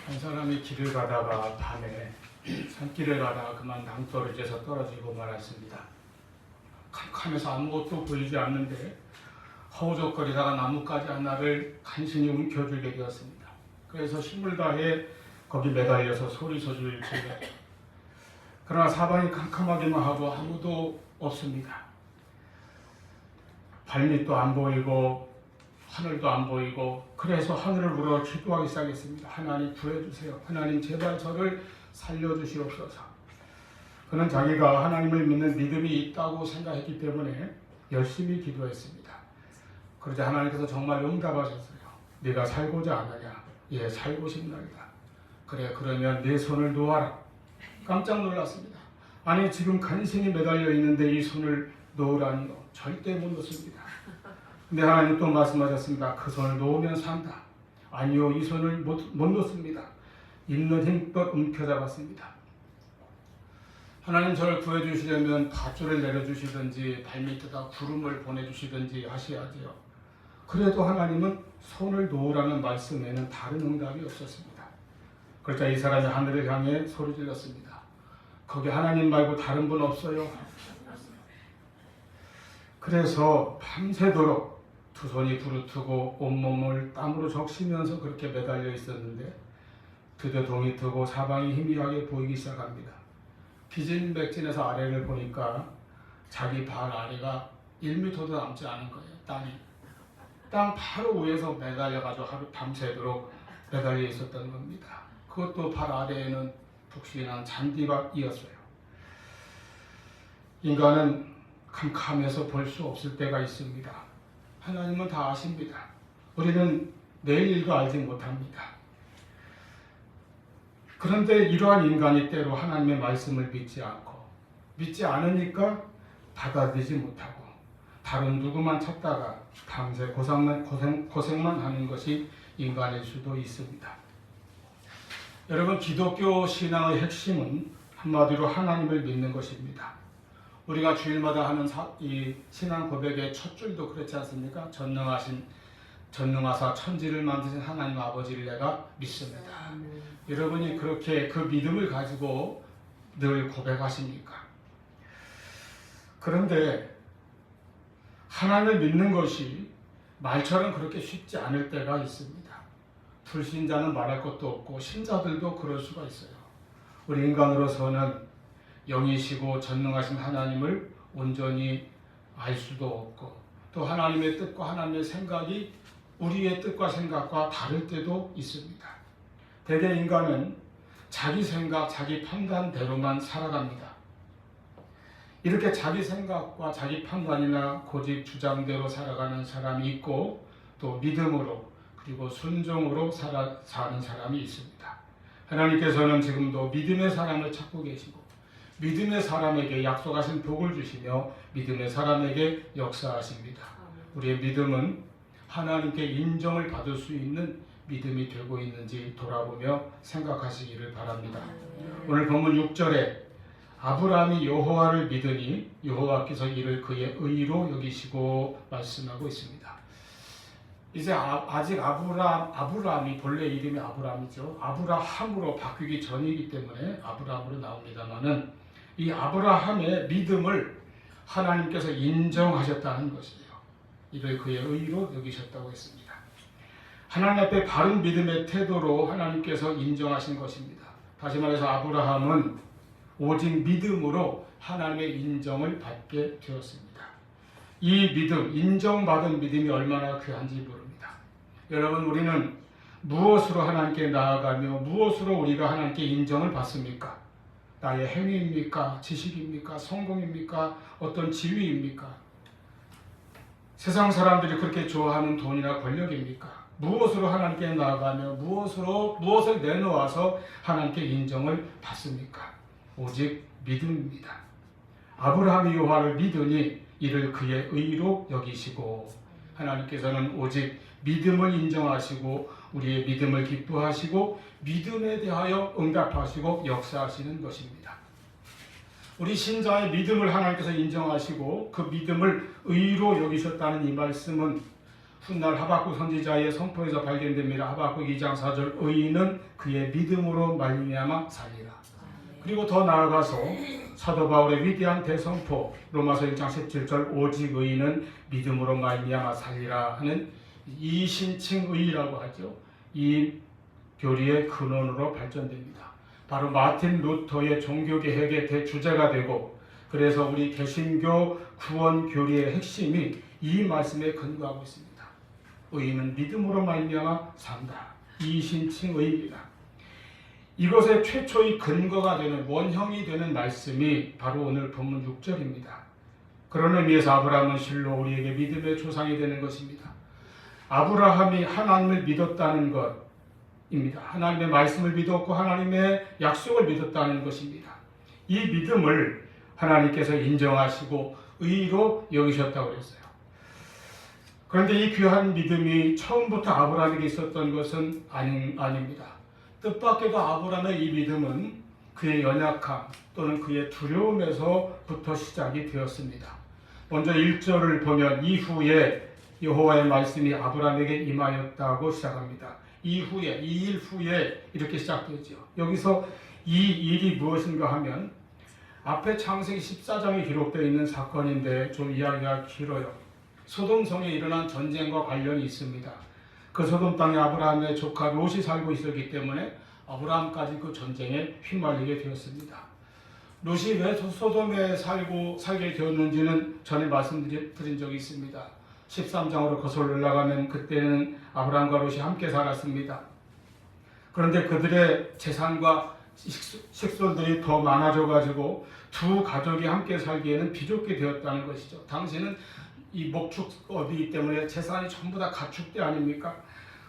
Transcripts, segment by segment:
한 사람이 길을 가다가 밤에 산길을 가다가 그만 낭떠러지에서 떨어지고 말았습니다. 캄캄해서 아무것도 보이지 않는데 허우적거리다가 나뭇가지 하나를 간신히 움켜쥐게 되었습니다. 그래서 힘을 다해 거기 매달려서 소리소리를 질렀죠. 그러나 사방이 캄캄하기만 하고 아무도 없습니다. 발밑도 안 보이고 하늘도 안 보이고, 그래서 하늘을 물어 기도하기 시작했습니다. 하나님 구해주세요. 하나님 제발 저를 살려주시옵소서. 그는 자기가 하나님을 믿는 믿음이 있다고 생각했기 때문에 열심히 기도했습니다. 그러자 하나님께서 정말 응답하셨어요. 네가 살고자 하느냐? 예, 살고 싶나이다. 그래, 그러면 네 손을 놓아라. 깜짝 놀랐습니다. 아니, 지금 간신히 매달려 있는데 이 손을 놓으라니요? 절대 못 놓습니다. 근데 하나님 또 말씀하셨습니다. 그 손을 놓으면 산다. 아니요, 이 손을 못 놓습니다. 있는 힘껏 움켜잡았습니다. 하나님 저를 구해주시려면 밧줄을 내려주시든지 발밑에다 구름을 보내주시든지 하셔야지요. 그래도 하나님은 손을 놓으라는 말씀에는 다른 응답이 없었습니다. 그러자 이 사람이 하늘을 향해 소리 질렀습니다. 거기 하나님 말고 다른 분 없어요? 그래서 밤새도록 두 손이 부르트고 온몸을 땀으로 적시면서 그렇게 매달려 있었는데 드디어 동이 트고 사방이 희미하게 보이기 시작합니다. 기진맥진해서 아래를 보니까 자기 발 아래가 1m도 남지 않은 거예요. 땅 바로 위에서 매달려가지고 하루 밤새도록 매달려 있었던 겁니다. 그것도 발 아래에는 푹신한 잔디밭이었어요. 인간은 캄캄해서 볼 수 없을 때가 있습니다. 하나님은 다 아십니다. 우리는 내일 일도 알지 못합니다. 그런데 이러한 인간이 때로 하나님의 말씀을 믿지 않으니까 받아들이지 못하고 다른 누구만 찾다가 밤새 고생만 하는 것이 인간일 수도 있습니다. 여러분, 기독교 신앙의 핵심은 한마디로 하나님을 믿는 것입니다. 우리가 주일마다 하는 이 신앙 고백의 첫 줄도 그렇지 않습니까? 전능하사 천지를 만드신 하나님 아버지를 내가 믿습니다. 여러분이 그렇게 그 믿음을 가지고 늘 고백하십니까? 그런데 하나님을 믿는 것이 말처럼 그렇게 쉽지 않을 때가 있습니다. 불신자는 말할 것도 없고 신자들도 그럴 수가 있어요. 우리 인간으로서는 영이시고 전능하신 하나님을 온전히 알 수도 없고, 또 하나님의 뜻과 하나님의 생각이 우리의 뜻과 생각과 다를 때도 있습니다. 대개 인간은 자기 생각, 자기 판단대로만 살아갑니다. 이렇게 자기 생각과 자기 판단이나 고집 주장대로 살아가는 사람이 있고, 또 믿음으로 그리고 순종으로 사는 사람이 있습니다. 하나님께서는 지금도 믿음의 사람을 찾고 계시고 믿음의 사람에게 약속하신 복을 주시며 믿음의 사람에게 역사하십니다. 우리의 믿음은 하나님께 인정을 받을 수 있는 믿음이 되고 있는지 돌아보며 생각하시기를 바랍니다. 오늘 본문 6절에 아브라함이 여호와를 믿으니 여호와께서 이를 그의 의로 여기시고 말씀하고 있습니다. 이제 아직 아브라함이 본래 이름이 아브라함이죠. 아브라함으로 바뀌기 전이기 때문에 아브라함으로 나옵니다만은 이 아브라함의 믿음을 하나님께서 인정하셨다는 것이에요. 이를 그의 의로 여기셨다고 했습니다. 하나님 앞에 바른 믿음의 태도로 하나님께서 인정하신 것입니다. 다시 말해서 아브라함은 오직 믿음으로 하나님의 인정을 받게 되었습니다. 이 믿음, 인정받은 믿음이 얼마나 귀한지 모릅니다. 여러분, 우리는 무엇으로 하나님께 나아가며 무엇으로 우리가 하나님께 인정을 받습니까? 나의 행위입니까? 지식입니까? 성공입니까? 어떤 지위입니까? 세상 사람들이 그렇게 좋아하는 돈이나 권력입니까? 무엇으로 하나님께 나아가며 무엇을 내놓아서 하나님께 인정을 받습니까? 오직 믿음입니다. 아브라함이 여호와를 믿으니 이를 그의 의로 여기시고, 하나님께서는 오직 믿음을 인정하시고 우리의 믿음을 기뻐하시고 믿음에 대하여 응답하시고 역사하시는 것입니다. 우리 신자의 믿음을 하나님께서 인정하시고 그 믿음을 의로 여기셨다는 이 말씀은 훗날 하박국 선지자의 선포에서 발견됩니다. 하박국 2장 4절 의인은 그의 믿음으로 말미암아 살리라. 그리고 더 나아가서 사도 바울의 위대한 대선포 로마서 1장 17절 오직 의인은 믿음으로 말미암아 살리라 하는 이신칭의라고 하죠. 이 교리의 근원으로 발전됩니다. 바로 마틴 루터의 종교개혁의 대주제가 되고 그래서 우리 개신교 구원 교리의 핵심이 이 말씀에 근거하고 있습니다. 의인은 믿음으로 말미암아 산다. 이신칭의입니다. 이것의 최초의 근거가 되는 원형이 되는 말씀이 바로 오늘 본문 6절입니다. 그런 의미에서 아브라함은 실로 우리에게 믿음의 조상이 되는 것입니다. 아브라함이 하나님을 믿었다는 것입니다. 하나님의 말씀을 믿었고 하나님의 약속을 믿었다는 것입니다. 이 믿음을 하나님께서 인정하시고 의로 여기셨다고 그랬어요. 그런데 이 귀한 믿음이 처음부터 아브라함에게 있었던 것은 아닙니다. 뜻밖에도 아브라함의 이 믿음은 그의 연약함 또는 그의 두려움에서부터 시작이 되었습니다. 먼저 1절을 보면 이후에 여호와의 말씀이 아브라함에게 임하였다고 시작합니다. 이후에, 이 일 후에 이렇게 시작되죠. 여기서 이 일이 무엇인가 하면 앞에 창세기 14장에 기록되어 있는 사건인데 좀 이야기가 길어요. 소돔성에 일어난 전쟁과 관련이 있습니다. 그 소돔 땅에 아브라함의 조카 롯이 살고 있었기 때문에 아브라함까지 그 전쟁에 휘말리게 되었습니다. 롯이 왜 소돔에 살게 되었는지는 전에 말씀드린 적이 있습니다. 13장으로 거슬러 올라가면 그때는 아브라함과 롯이 함께 살았습니다. 그런데 그들의 재산과 식솔들이 더 많아져가지고 두 가족이 함께 살기에는 비좁게 되었다는 것이죠. 당시는 이 목축업이기 때문에 재산이 전부 다 가축대 아닙니까?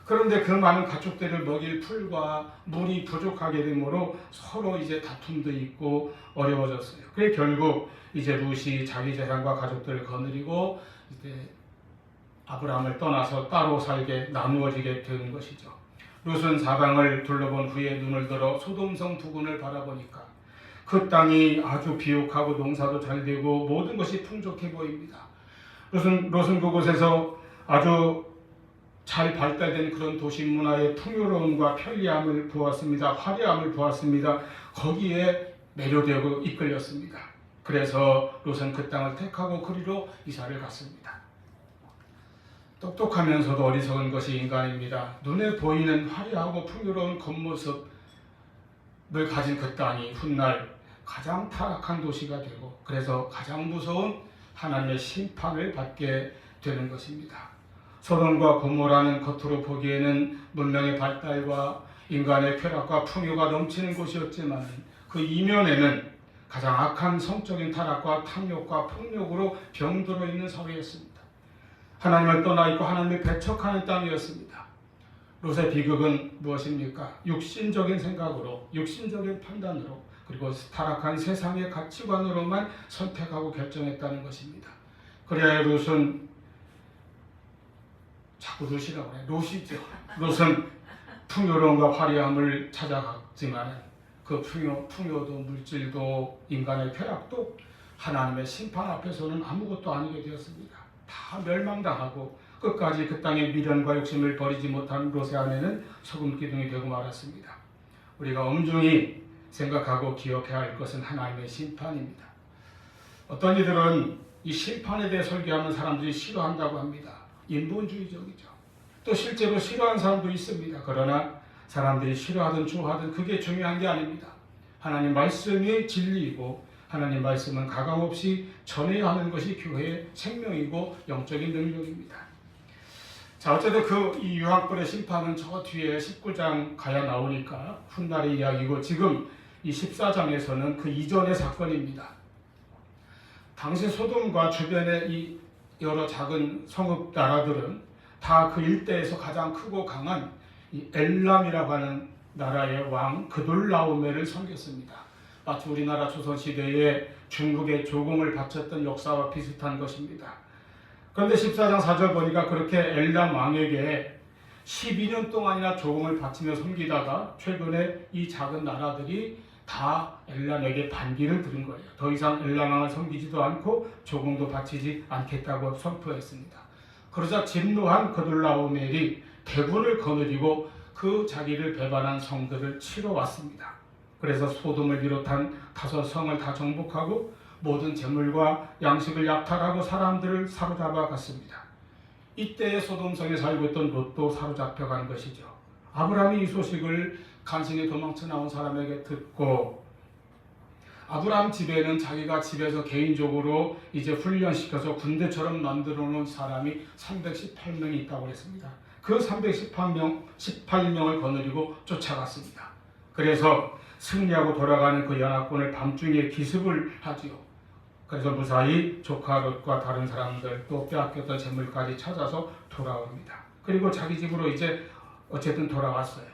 그런데 그 많은 가축대를 먹일 풀과 물이 부족하게 되므로 서로 이제 다툼도 있고 어려워졌어요. 그래 결국 이제 롯이 자기 재산과 가족들을 거느리고 이제 아브라함을 떠나서 따로 살게 나누어지게 되는 것이죠. 롯은 사방을 둘러본 후에 눈을 들어 소돔성 부근을 바라보니까 그 땅이 아주 비옥하고 농사도 잘 되고 모든 것이 풍족해 보입니다. 롯은 그곳에서 아주 잘 발달된 그런 도시 문화의 풍요로움과 편리함을 보았습니다. 화려함을 보았습니다. 거기에 매료되고 이끌렸습니다. 그래서 롯은 그 땅을 택하고 그리로 이사를 갔습니다. 똑똑하면서도 어리석은 것이 인간입니다. 눈에 보이는 화려하고 풍요로운 겉모습을 가진 그 땅이 훗날 가장 타락한 도시가 되고 그래서 가장 무서운 하나님의 심판을 받게 되는 것입니다. 소돔과 고모라는 겉으로 보기에는 문명의 발달과 인간의 쾌락과 풍요가 넘치는 곳이었지만 그 이면에는 가장 악한 성적인 타락과 탐욕과 폭력으로 병들어 있는 사회였습니다. 하나님을 떠나 있고 하나님을 배척하는 땅이었습니다. 롯의 비극은 무엇입니까? 육신적인 생각으로, 육신적인 판단으로 그리고 타락한 세상의 가치관으로만 선택하고 결정했다는 것입니다. 그래야 롯은 자꾸 롯이라고 해요. 롯이죠. 롯은 풍요로움과 화려함을 찾아갔지만 그 풍요도 물질도 인간의 쾌락도 하나님의 심판 앞에서는 아무것도 아니게 되었습니다. 다 멸망당하고 끝까지 그 땅의 미련과 욕심을 버리지 못한 롯의 아내는 소금 기둥이 되고 말았습니다. 우리가 엄중히 생각하고 기억해야 할 것은 하나님의 심판입니다. 어떤 이들은 이 심판에 대해 설교하는 사람들이 싫어한다고 합니다. 인본주의적이죠. 또 실제로 싫어하는 사람도 있습니다. 그러나 사람들이 싫어하든 좋아하든 그게 중요한 게 아닙니다. 하나님 말씀이 진리이고 하나님 말씀은 가감없이 전해야 하는 것이 교회의 생명이고 영적인 능력입니다. 자, 어쨌든 이 유황불의 심판은 저 뒤에 19장 가야 나오니까 훗날의 이야기고 지금 이 14장에서는 그 이전의 사건입니다. 당시 소돔과 주변의 이 여러 작은 성읍 나라들은 다 그 일대에서 가장 크고 강한 이 엘람이라고 하는 나라의 왕 그돌라오메를 섬겼습니다. 마치 우리나라 조선시대에 중국의 조공을 바쳤던 역사와 비슷한 것입니다. 그런데 14장 4절 보니까 그렇게 엘람 왕에게 12년 동안이나 조공을 바치며 섬기다가 최근에 이 작은 나라들이 다 엘람에게 반기를 들은 거예요. 더 이상 엘람 왕을 섬기지도 않고 조공도 바치지 않겠다고 선포했습니다. 그러자 진노한 그돌라오멜이 대군을 거느리고 그 자기를 배반한 성들을 치러 왔습니다. 그래서 소돔을 비롯한 5성을 다 정복하고 모든 재물과 양식을 약탈하고 사람들을 사로잡아 갔습니다. 이때에 소돔성에 살고 있던 롯도 사로잡혀간 것이죠. 아브라함이 이 소식을 간신히 도망쳐 나온 사람에게 듣고, 아브라함 집에는 자기가 집에서 개인적으로 이제 훈련시켜서 군대처럼 만들어 놓은 사람이 318명이 있다고 했습니다. 그 318명을 거느리고 쫓아갔습니다. 그래서 승리하고 돌아가는 그 연합군을 밤중에 기습을 하지요. 그래서 무사히 조카 롯과 다른 사람들 또 빼앗겼던 재물까지 찾아서 돌아옵니다. 그리고 자기 집으로 이제 어쨌든 돌아왔어요.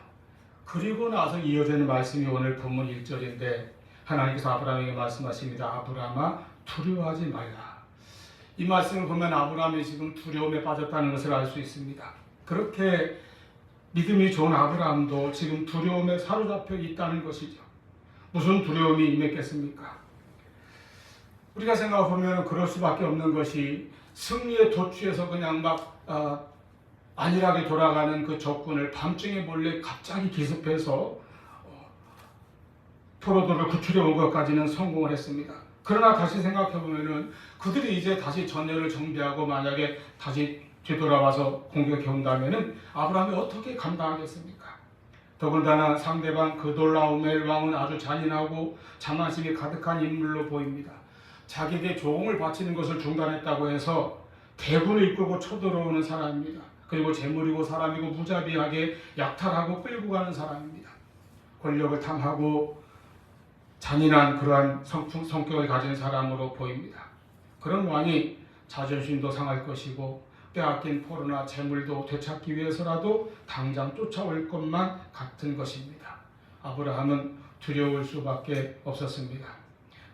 그리고 나서 이어지는 말씀이 오늘 본문 1절인데 하나님께서 아브라함에게 말씀하십니다. 아브라함아 두려워하지 말라. 이 말씀을 보면 아브라함이 지금 두려움에 빠졌다는 것을 알 수 있습니다. 그렇게 믿음이 좋은 아브라함도 지금 두려움에 사로잡혀 있다는 것이죠. 무슨 두려움이 임했겠습니까? 우리가 생각해보면 그럴 수밖에 없는 것이 승리의 도취에서 그냥 막 안일하게 돌아가는 그 적군을 밤중에 몰래 갑자기 기습해서 포로들을 구출해 온 것까지는 성공을 했습니다. 그러나 다시 생각해보면 그들이 이제 다시 전열을 정비하고 만약에 다시 되돌아와서 공격해 온다면 아브라함이 어떻게 감당하겠습니까? 더군다나 상대방 그돌라오멜 왕은 아주 잔인하고 자만심이 가득한 인물로 보입니다. 자기에게 조공을 바치는 것을 중단했다고 해서 대군을 이끌고 쳐들어오는 사람입니다. 그리고 재물이고 사람이고 무자비하게 약탈하고 끌고 가는 사람입니다. 권력을 탐하고 잔인한 그러한 성격을 가진 사람으로 보입니다. 그런 왕이 자존심도 상할 것이고 빼앗긴 포로나 재물도 되찾기 위해서라도 당장 쫓아올 것만 같은 것입니다. 아브라함은 두려울 수밖에 없었습니다.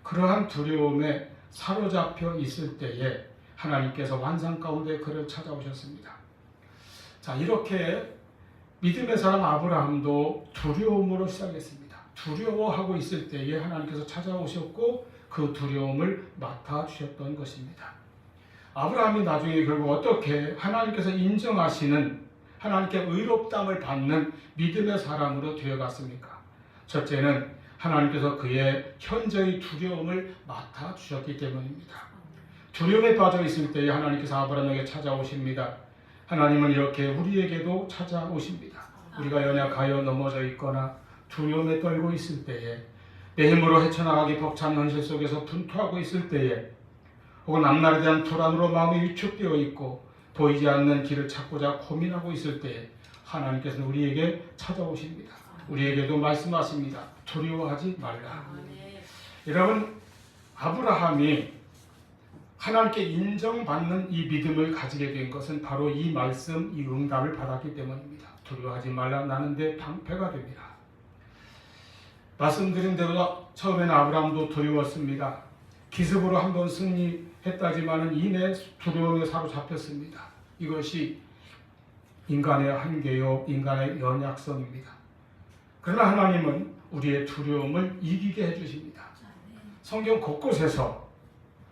그러한 두려움에 사로잡혀 있을 때에 하나님께서 환상 가운데 그를 찾아오셨습니다. 자, 이렇게 믿음의 사람 아브라함도 두려움으로 시작했습니다. 두려워하고 있을 때에 하나님께서 찾아오셨고 그 두려움을 맡아주셨던 것입니다. 아브라함이 나중에 결국 어떻게 하나님께서 인정하시는 하나님께 의롭다함을 받는 믿음의 사람으로 되어갔습니까? 첫째는 하나님께서 그의 현재의 두려움을 맡아주셨기 때문입니다. 두려움에 빠져 있을 때에 하나님께서 아브라함에게 찾아오십니다. 하나님은 이렇게 우리에게도 찾아오십니다. 우리가 연약하여 넘어져 있거나 두려움에 떨고 있을 때에 내 힘으로 헤쳐나가기 벅찬 현실 속에서 분투하고 있을 때에 혹은 앞날에 대한 불안으로 마음이 위축되어 있고 보이지 않는 길을 찾고자 고민하고 있을 때에 하나님께서는 우리에게 찾아오십니다. 우리에게도 말씀하십니다. 두려워하지 말라. 여러분, 아브라함이 하나님께 인정받는 이 믿음을 가지게 된 것은 바로 이 말씀, 이 응답을 받았기 때문입니다. 두려워하지 말라. 나는 내 방패가 됩니다. 말씀드린 대로 처음에는 아브라함도 두려웠습니다. 기습으로 한번 승리했다지만은 이내 두려움에 사로잡혔습니다. 이것이 인간의 한계요, 인간의 연약성입니다. 그러나 하나님은 우리의 두려움을 이기게 해주십니다. 성경 곳곳에서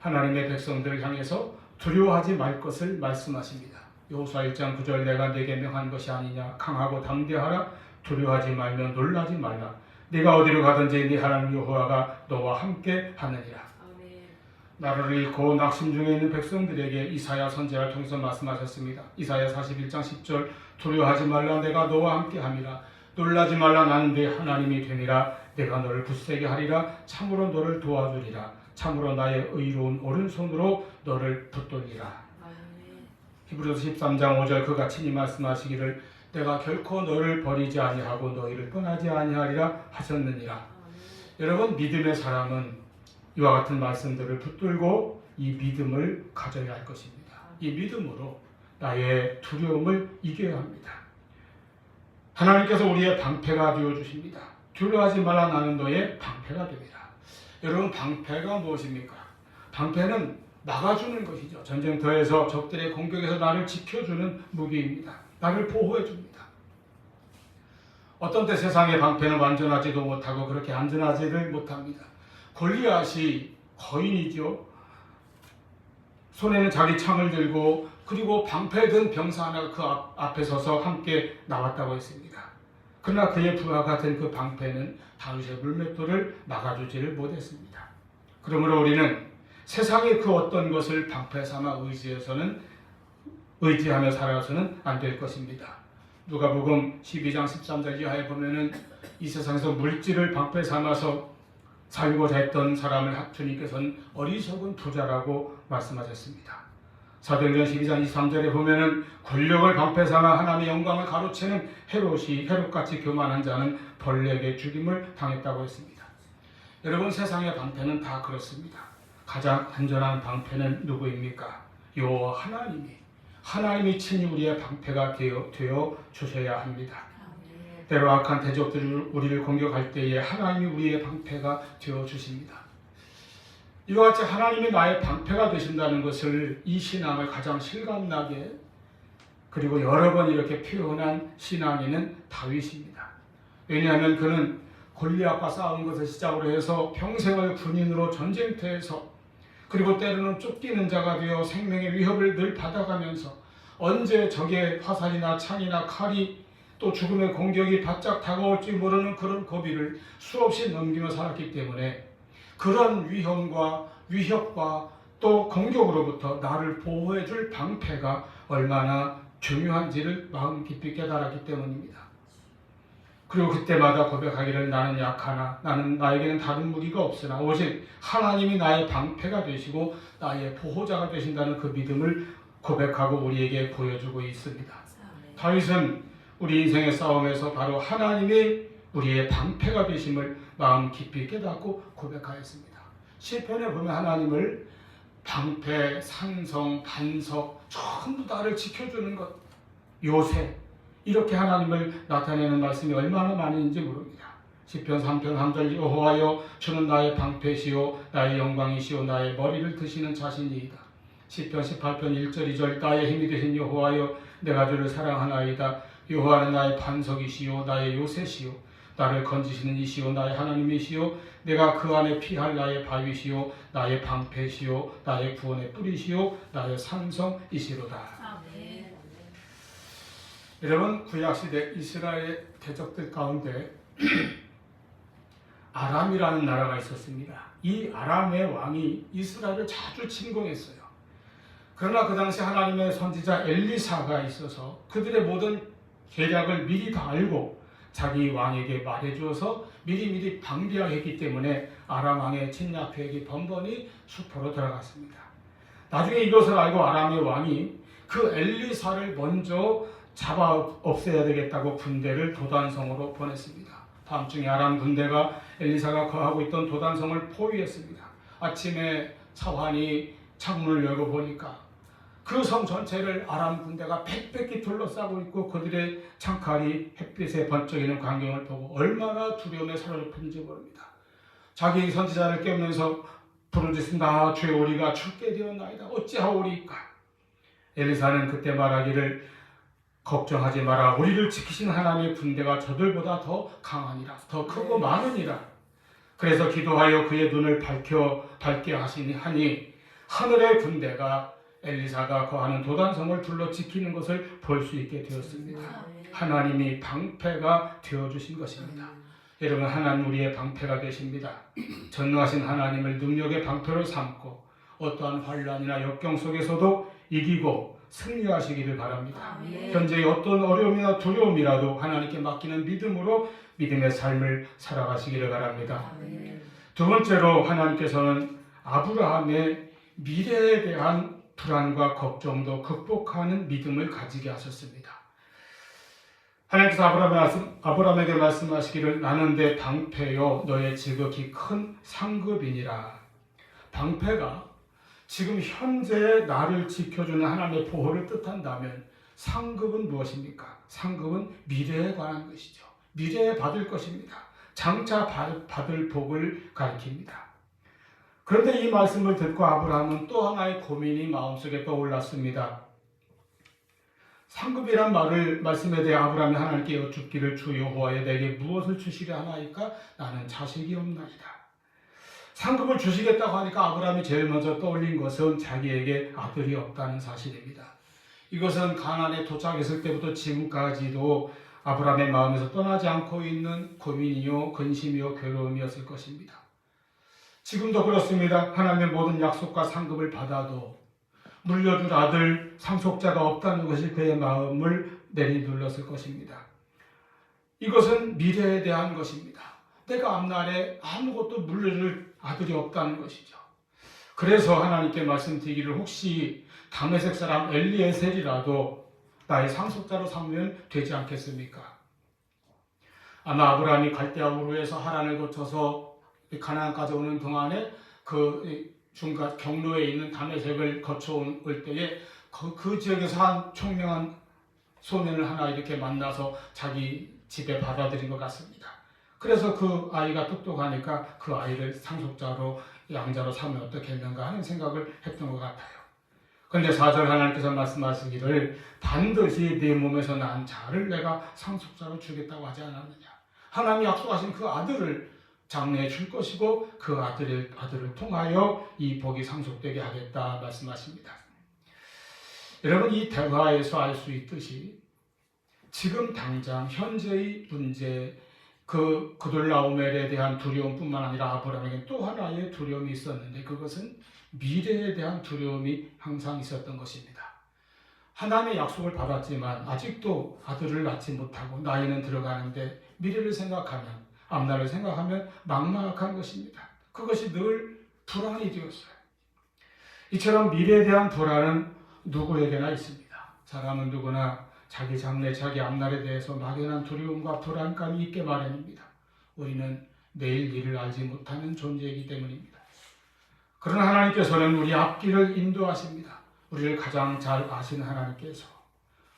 하나님의 백성들을 향해서 두려워하지 말 것을 말씀하십니다. 여호수아 1장 9절 내가 네게 명한 것이 아니냐 강하고 담대하라 두려워하지 말며 놀라지 말라 네가 어디로 가든지 네 하나님 여호와가 너와 함께 하느니라. 나라를 잃고 낙심 중에 있는 백성들에게 이사야 선지자를 통해서 말씀하셨습니다. 이사야 41장 10절 두려워하지 말라 내가 너와 함께 함이라 놀라지 말라 나는 네 하나님이 되니라 내가 너를 굳세게 하리라 참으로 너를 도와주리라 참으로 나의 의로운 오른손으로 너를 붙들리라. 히브리서 13장 5절 그가 친히 말씀하시기를 내가 결코 너를 버리지 아니하고 너희를 떠나지 아니하리라 하셨느니라. 여러분, 믿음의 사람은 이와 같은 말씀들을 붙들고 이 믿음을 가져야 할 것입니다. 이 믿음으로 나의 두려움을 이겨야 합니다. 하나님께서 우리의 방패가 되어주십니다. 두려워하지 말라 나는 너의 방패가 됩니다. 여러분, 방패가 무엇입니까? 방패는 막아주는 것이죠. 전쟁터에서 적들의 공격에서 나를 지켜주는 무기입니다. 나를 보호해줍니다. 어떤 때 세상의 방패는 완전하지도 못하고 그렇게 안전하지를 못합니다. 골리앗이 거인이죠. 손에는 자기 창을 들고 그리고 방패든 병사 하나가 그 앞에 서서 함께 나왔다고 했습니다. 그러나 그의 부하가 된 그 방패는 다윗의 물맷돌을 막아주지를 못했습니다. 그러므로 우리는 세상의 그 어떤 것을 방패 삼아 의지하며 살아서는 안 될 것입니다. 누가복음 12장 13절 이하에 보면은 이 세상에서 물질을 방패 삼아서 살고자 했던 사람을 주님께서는 어리석은 부자라고 말씀하셨습니다. 사도행전 12장 23절에 보면은 권력을 방패 삼아 하나님의 영광을 가로채는 헤롯같이 교만한 자는 벌레에게 죽임을 당했다고 했습니다. 여러분, 세상의 방패는 다 그렇습니다. 가장 안전한 방패는 누구입니까? 여호와 하나님이 친히 우리의 방패가 되어 주셔야 합니다. 때로 악한 대적들이 우리를 공격할 때에 하나님이 우리의 방패가 되어 주십니다. 이와 같이 하나님이 나의 방패가 되신다는 것을, 이 신앙을 가장 실감나게 그리고 여러 번 이렇게 표현한 신앙인은 다윗입니다. 왜냐하면 그는 골리앗과 싸운 것을 시작으로 해서 평생을 군인으로 전쟁터에서, 그리고 때로는 쫓기는 자가 되어 생명의 위협을 늘 받아가면서 언제 적의 화살이나 창이나 칼이 또 죽음의 공격이 바짝 다가올지 모르는 그런 고비를 수없이 넘기며 살았기 때문에 그런 위협과 또 공격으로부터 나를 보호해줄 방패가 얼마나 중요한지를 마음 깊이 깨달았기 때문입니다. 그리고 그때마다 고백하기를, 나는 약하나 나에게는 다른 무기가 없으나 오직 하나님이 나의 방패가 되시고 나의 보호자가 되신다는 그 믿음을 고백하고 우리에게 보여주고 있습니다. 다윗은 우리 인생의 싸움에서 바로 하나님이 우리의 방패가 되심을 마음 깊이 깨닫고 고백하였습니다. 시편에 보면 하나님을 방패, 산성, 반석 전부 다를 지켜주는 것, 요새, 이렇게 하나님을 나타내는 말씀이 얼마나 많은지 모릅니다. 시편 3편 3절, 여호와여 주는 나의 방패시요 나의 영광이시요 나의 머리를 드시는 자신이이다. 시편 18편 1절 2절, 나의 힘이 되신 여호와여 내가 주를 사랑하나이다. 여호와는 나의 반석이시요 나의 요새시요 나를 건지시는 이시요 나의 하나님이시요 내가 그 안에 피할 나의 바위시요 나의 방패시요 나의 구원의 뿌리시요 나의 산성이시로다. 여러분, 구약시대 이스라엘 대적들 가운데 아람이라는 나라가 있었습니다. 이 아람의 왕이 이스라엘을 자주 침공했어요. 그러나 그 당시 하나님의 선지자 엘리사가 있어서 그들의 모든 계략을 미리 다 알고 자기 왕에게 말해주어서 미리 방비하였기 때문에 아람 왕의 침략 계획이 번번이 수포로 들어갔습니다. 나중에 이것을 알고 아람의 왕이 그 엘리사를 먼저 잡아 없애야 되겠다고 군대를 도단성으로 보냈습니다. 밤중에 아람 군대가 엘리사가 거하고 있던 도단성을 포위했습니다. 아침에 사환이 창문을 열고 보니까 그 성 전체를 아람 군대가 빽빽히 둘러싸고 있고 그들의 창칼이 햇빛에 번쩍이는 광경을 보고 얼마나 두려움에 사로잡혔는지 모릅니다. 자기 선지자를 깨우면서 부르짖습니다. 주여, 우리가 죽게 되었나이다. 어찌하오리까? 엘리사는 그때 말하기를, 걱정하지 마라. 우리를 지키신 하나님의 군대가 저들보다 더 강하니라. 더 크고 많으니라. 그래서 기도하여 그의 눈을 밝게 하시니 하늘의 군대가 엘리사가 거하는 도단성을 둘러 지키는 것을 볼 수 있게 되었습니다. 하나님이 방패가 되어주신 것입니다. 여러분, 하나님 우리의 방패가 되십니다. 전능하신 하나님을 능력의 방패로 삼고 어떠한 환난이나 역경 속에서도 이기고 승리하시기를 바랍니다. 현재의 어떤 어려움이나 두려움이라도 하나님께 맡기는 믿음으로 믿음의 삶을 살아가시기를 바랍니다. 두 번째로, 하나님께서는 아브라함의 미래에 대한 불안과 걱정도 극복하는 믿음을 가지게 하셨습니다. 하나님께서 아브라함에게 말씀하시기를, 나는 내 방패요 너의 지극히 큰 상급이니라. 방패가 지금 현재 나를 지켜주는 하나님의 보호를 뜻한다면 상급은 무엇입니까? 상급은 미래에 관한 것이죠. 미래에 받을 것입니다. 장차 받을 복을 가리킵니다. 그런데 이 말씀을 듣고 아브라함은 또 하나의 고민이 마음속에 떠올랐습니다. 상급이란 말씀에 대해 아브라함이 하나님께 여쭙기를, 주 여호와여 내게 무엇을 주시려 하나이까? 나는 자식이 없나이다. 상급을 주시겠다고 하니까 아브라함이 제일 먼저 떠올린 것은 자기에게 아들이 없다는 사실입니다. 이것은 가나안에 도착했을 때부터 지금까지도 아브라함의 마음에서 떠나지 않고 있는 고민이요, 근심이요, 괴로움이었을 것입니다. 지금도 그렇습니다. 하나님의 모든 약속과 상급을 받아도 물려줄 아들, 상속자가 없다는 것이 그의 마음을 내리눌렀을 것입니다. 이것은 미래에 대한 것입니다. 내가 앞날에 아무것도 물려줄 아들이 없다는 것이죠. 그래서 하나님께 말씀드리기를 혹시 다메섹 사람 엘리에셀이라도 나의 상속자로 삼으면 되지 않겠습니까? 아마 아브라함이 갈대아 우르에서 하란을 거쳐서 가나안까지 오는 동안에 그 중간 경로에 있는 다메섹을 거쳐올 때에 그 지역에서 한 총명한 소년을 하나 이렇게 만나서 자기 집에 받아들인 것 같습니다. 그래서 그 아이가 똑똑하니까 그 아이를 상속자로 양자로 삼으면 어떻겠는가 하는 생각을 했던 것 같아요. 그런데 4절 하나님께서 말씀하시기를 반드시 네 몸에서 난 자를 내가 상속자로 주겠다고 하지 않았느냐. 하나님이 약속하신 그 아들을 장래에 줄 것이고 그 아들을 통하여 이 복이 상속되게 하겠다 말씀하십니다. 여러분, 이 대화에서 알 수 있듯이 지금 당장 현재의 문제, 그 그돌라오멜에 대한 두려움뿐만 아니라 아브라함에게 또 하나의 두려움이 있었는데 그것은 미래에 대한 두려움이 항상 있었던 것입니다. 하나님의 약속을 받았지만 아직도 아들을 낳지 못하고 나이는 들어가는데 미래를 생각하면, 앞날을 생각하면 막막한 것입니다. 그것이 늘 불안이 되었어요. 이처럼 미래에 대한 불안은 누구에게나 있습니다. 사람은 누구나 자기 장래, 자기 앞날에 대해서 막연한 두려움과 불안감이 있게 마련입니다. 우리는 내일 일을 알지 못하는 존재이기 때문입니다. 그러나 하나님께서는 우리 앞길을 인도하십니다. 우리를 가장 잘 아시는 하나님께서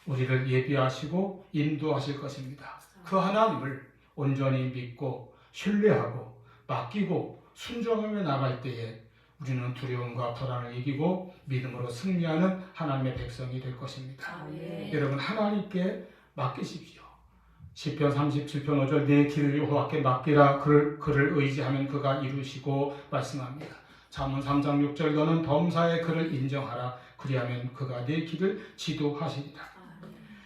우리를 예비하시고 인도하실 것입니다. 그 하나님을 온전히 믿고 신뢰하고 맡기고 순종하며 나갈 때에 우리는 두려움과 불안을 이기고 믿음으로 승리하는 하나님의 백성이 될 것입니다. 여러분, 하나님께 맡기십시오. 시편 37편 5절 내 길을 여호와께 맡기라. 그를 의지하면 그가 이루시고 말씀합니다. 잠언 3장 6절 너는 범사의 그를 인정하라. 그리하면 그가 내 길을 지도하시리라.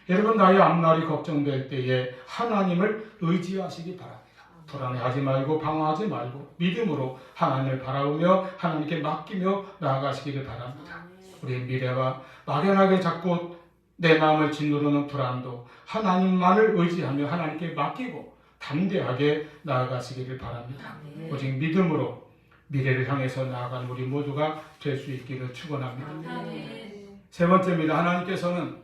여러분, 나의 앞날이 걱정될 때에 하나님을 의지하시기 바랍니다. 불안해하지 말고 방황하지 말고 믿음으로 하나님을 바라보며 하나님께 맡기며 나아가시기를 바랍니다. 우리의 미래와 막연하게 자꾸 내 마음을 짓누르는 불안도 하나님만을 의지하며 하나님께 맡기고 담대하게 나아가시기를 바랍니다. 오직 믿음으로 미래를 향해서 나아가는 우리 모두가 될 수 있기를 축원합니다. 세 번째입니다. 하나님께서는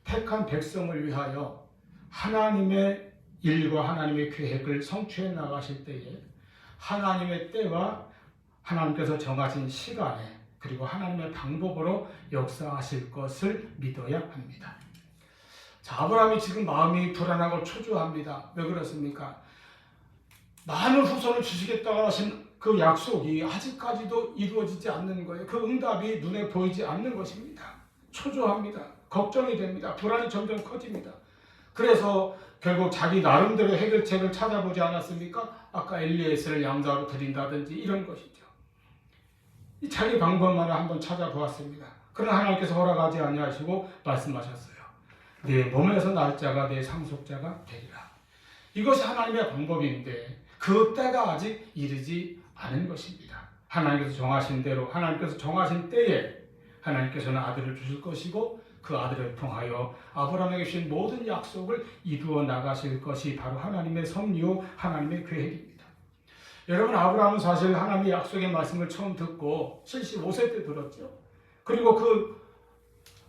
택한 백성을 위하여 하나님의 일과 하나님의 계획을 성취해 나가실 때에 하나님의 때와 하나님께서 정하신 시간에 그리고 하나님의 방법으로 역사하실 것을 믿어야 합니다. 자, 아브라함이 지금 마음이 불안하고 초조합니다. 왜 그렇습니까? 많은 후손을 주시겠다고 하신 그 약속이 아직까지도 이루어지지 않는 거예요. 그 응답이 눈에 보이지 않는 것입니다. 초조합니다. 걱정이 됩니다. 불안이 점점 커집니다. 그래서 결국 자기 나름대로 해결책을 찾아보지 않았습니까? 아까 엘리에셀을 양자로 드린다든지 이런 것이죠. 자기 방법만을 한번 찾아보았습니다. 그러나 하나님께서 허락하지 아니하시고 말씀하셨어요. 내 몸에서 날 자가 내 상속자가 되리라. 이것이 하나님의 방법인데 그 때가 아직 이르지 않은 것입니다. 하나님께서 정하신 대로 하나님께서 정하신 때에 하나님께서는 아들을 주실 것이고 그 아들을 통하여 아브라함에게 주신 모든 약속을 이루어 나가실 것이 바로 하나님의 섭리요 하나님의 계획입니다. 여러분, 아브라함은 사실 하나님의 약속의 말씀을 처음 듣고 75세 때 들었죠. 그리고 그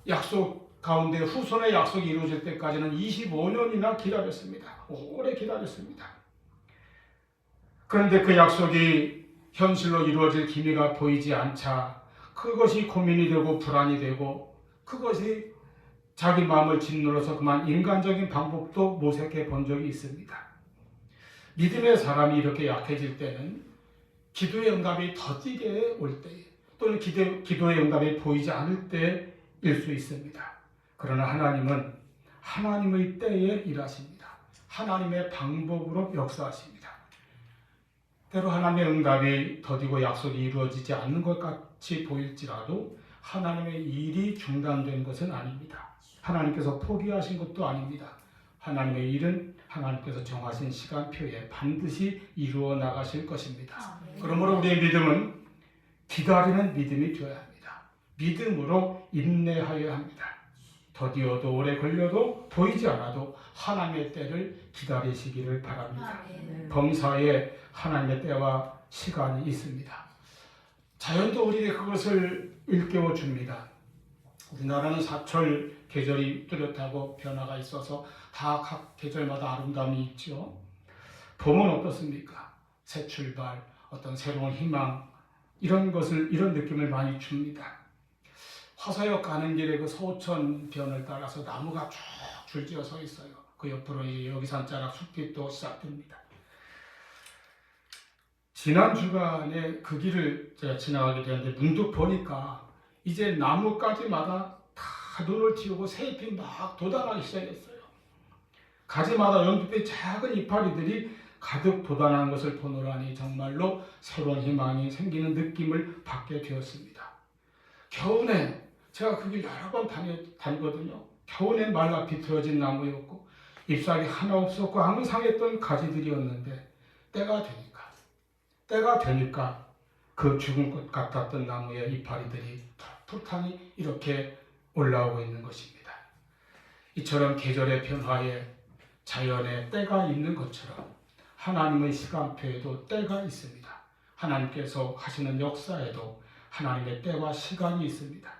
약속 가운데 후손의 약속이 이루어질 때까지는 25년이나 기다렸습니다. 오래 기다렸습니다. 그런데 그 약속이 현실로 이루어질 기미가 보이지 않자 그것이 고민이 되고 불안이 되고 그것이 자기 마음을 짓눌러서 그만 인간적인 방법도 모색해 본 적이 있습니다. 믿음의 사람이 이렇게 약해질 때는 기도의 응답이 더디게 올 때 또는 기도의 응답이 보이지 않을 때일 수 있습니다. 그러나 하나님은 하나님의 때에 일하십니다. 하나님의 방법으로 역사하십니다. 때로 하나님의 응답이 더디고 약속이 이루어지지 않는 것 같이 보일지라도 하나님의 일이 중단된 것은 아닙니다. 하나님께서 포기하신 것도 아닙니다. 하나님의 일은 하나님께서 정하신 시간표에 반드시 이루어 나가실 것입니다. 그러므로 우리의 믿음은 기다리는 믿음이 되어야 합니다. 믿음으로 인내하여야 합니다. 더디어도 오래 걸려도 보이지 않아도 하나님의 때를 기다리시기를 바랍니다. 범사에 하나님의 때와 시간이 있습니다. 자연도 우리에게 그것을 일깨워 줍니다. 우리나라는 사철 계절이 뚜렷하고 변화가 있어서 다 각 계절마다 아름다움이 있죠. 봄은 어떻습니까? 새 출발, 어떤 새로운 희망, 이런 느낌을 많이 줍니다. 화서역 가는 길에 그 서호천 변을 따라서 나무가 쭉 줄지어 서 있어요. 그 옆으로 여기산자락 숲이 또 시작됩니다. 지난 주간에 그 길을 제가 지나가게 되는데 문득 보니까 이제 나무가지마다 다 눈을 틔우고 새잎이 막 돋아나기 시작했어요. 가지마다 연두빛 작은 이파리들이 가득 돋아나는 것을 보노라니 정말로 새로운 희망이 생기는 느낌을 받게 되었습니다. 겨우내 제가 그 길 여러 번 다니거든요. 겨우내 말라 비틀어진 나무였고 잎사귀 하나 없었고 항상했던 가지들이었는데 때가 되니까 그 죽은 것 같았던 나무의 이파리들이 푸릇하니 이렇게 올라오고 있는 것입니다. 이처럼 계절의 변화에 자연의 때가 있는 것처럼 하나님의 시간표에도 때가 있습니다. 하나님께서 하시는 역사에도 하나님의 때와 시간이 있습니다.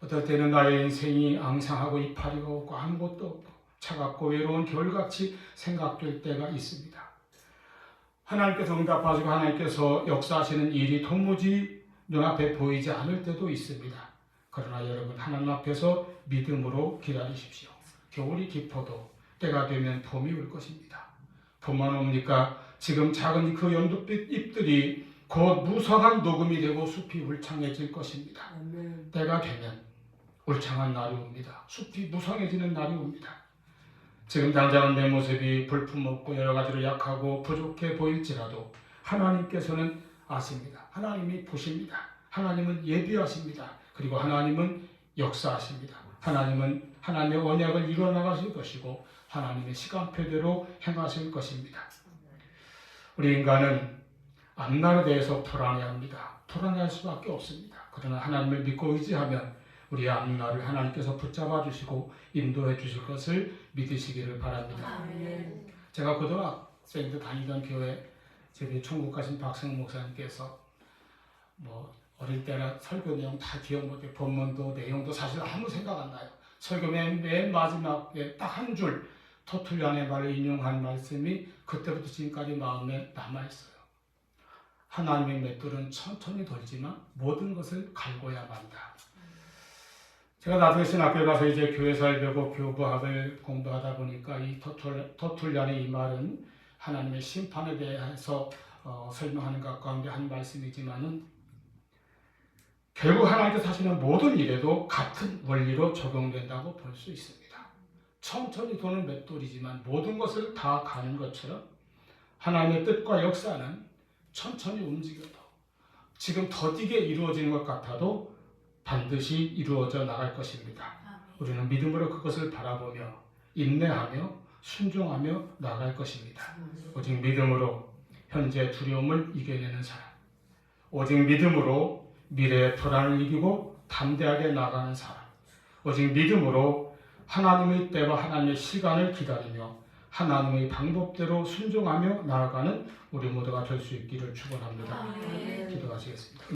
어떨 때는 나의 인생이 앙상하고 이파리가 없고 아무것도 없고 차갑고 외로운 겨울같이 생각될 때가 있습니다. 하나님께서 응답하시고 하나님께서 역사하시는 일이 도무지 눈앞에 보이지 않을 때도 있습니다. 그러나 여러분 하나님 앞에서 믿음으로 기다리십시오. 겨울이 깊어도 때가 되면 봄이 올 것입니다. 봄만 옵니까? 지금 작은 그 연두빛 잎들이 곧 무성한 녹음이 되고 숲이 울창해질 것입니다. 때가 되면 울창한 날이 옵니다. 숲이 무성해지는 날이 옵니다. 지금 당장은 내 모습이 볼품없고 여러 가지로 약하고 부족해 보일지라도 하나님께서는 아십니다. 하나님이 보십니다. 하나님은 예비하십니다. 그리고 하나님은 역사하십니다. 하나님은 하나님의 언약을 이루어 나가실 것이고 하나님의 시간표대로 행하실 것입니다. 우리 인간은 앞날에 대해서 불안해합니다. 불안해할 수밖에 없습니다. 그러나 하나님을 믿고 의지하면 우리의 앞날을 하나님께서 붙잡아 주시고 인도해 주실 것을 믿으시기를 바랍니다. 아멘. 제가 고등학생 때 다니던 교회 저희 천국 가신 박승 목사님께서 어릴 때나 설교 내용 다 기억 못해 본문도 내용도 사실 아무 생각 안 나요. 설교 맨 마지막에 딱 한 줄 터툴리안의 말을 인용한 말씀이 그때부터 지금까지 마음에 남아있어요. 하나님의 맷돌은 천천히 돌지만 모든 것을 갈고야 만다. 제가 나중에 신학교에 가서 이제 교회사를 배우고 교부학을 공부하다 보니까 이 터툴리안의 이 말은 하나님의 심판에 대해서 설명하는 것 가운데 한 말씀이지만은 결국 하나님께서 하시는 모든 일에도 같은 원리로 적용된다고 볼 수 있습니다. 천천히 도는 맷돌이지만 모든 것을 다 가는 것처럼 하나님의 뜻과 역사는 천천히 움직여도 지금 더디게 이루어지는 것 같아도 반드시 이루어져 나갈 것입니다. 우리는 믿음으로 그것을 바라보며 인내하며 순종하며 나갈 것입니다. 오직 믿음으로 현재 두려움을 이겨내는 사람, 오직 믿음으로 미래의 불안을 이기고 담대하게 나가는 사람, 오직 믿음으로 하나님의 때와 하나님의 시간을 기다리며 하나님의 방법대로 순종하며 나아가는 우리 모두가 될 수 있기를 축원합니다.